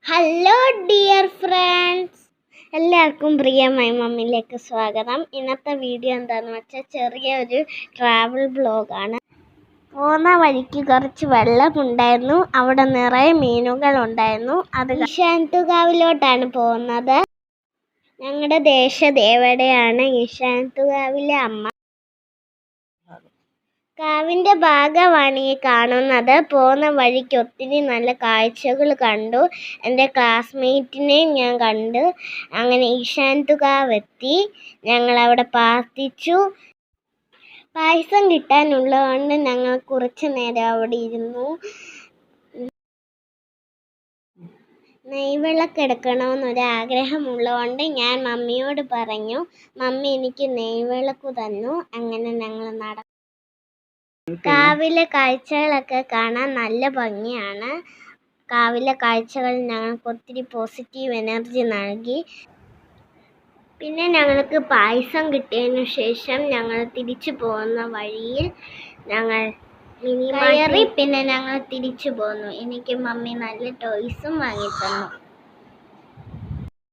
Hello dear friends, എല്ലാവർക്കും പ്രിയമായ മമ്മിയിലേക്ക് സ്വാഗതം. ഇന്നത്തെ വീഡിയോ എന്താണെന്ന് വെച്ചാൽ ചെറിയൊരു ട്രാവൽ വ്ലോഗാണ്. പോകുന്ന വഴിക്ക് കുറച്ച് വെള്ളമുണ്ടായിരുന്നു, അവിടെ നിറയെ മീനുകൾ ഉണ്ടായിരുന്നു. അത് ഈശാനത്തുകാവിലോട്ടാണ് പോകുന്നത്. ഞങ്ങളുടെ ദേശദേവതയാണ് ഈശാനത്തുകാവിലെ അമ്മ. കാവിൻ്റെ ഭാഗമാണ് ഈ കാണുന്നത്. പോകുന്ന വഴിക്ക് ഒത്തിരി നല്ല കാഴ്ചകൾ കണ്ടു. എൻ്റെ ക്ലാസ്മേറ്റിനെയും ഞാൻ കണ്ട്. അങ്ങനെ ഈശാനത്തുകാവെത്തി. ഞങ്ങളവിടെ പ്രാർത്ഥിച്ചു. പായസം കിട്ടാനുള്ളതുകൊണ്ട് ഞങ്ങൾ കുറച്ച് നേരം അവിടെ ഇരുന്നു. നെയ്വിളക്കെടുക്കണമെന്നൊരാഗ്രഹമുള്ളതുകൊണ്ട് ഞാൻ മമ്മിയോട് പറഞ്ഞു. മമ്മി എനിക്ക് നെയ്വിളക്ക് തന്നു. അങ്ങനെ ഞങ്ങൾ കാവിലെ കാഴ്ചകളൊക്കെ കാണാൻ നല്ല ഭംഗിയാണ്. കാവിലെ കാഴ്ചകൾ ഞങ്ങൾക്ക് ഒത്തിരി പോസിറ്റീവ് എനർജി നൽകി. പിന്നെ ഞങ്ങൾക്ക് പായസം കിട്ടിയതിനു ശേഷം ഞങ്ങൾ തിരിച്ചു പോകുന്ന വഴിയിൽ ഞങ്ങൾ കയറി. പിന്നെ ഞങ്ങൾ തിരിച്ചു പോന്നു. എനിക്ക് മമ്മി നല്ല ടോയ്സും വാങ്ങി തന്നു.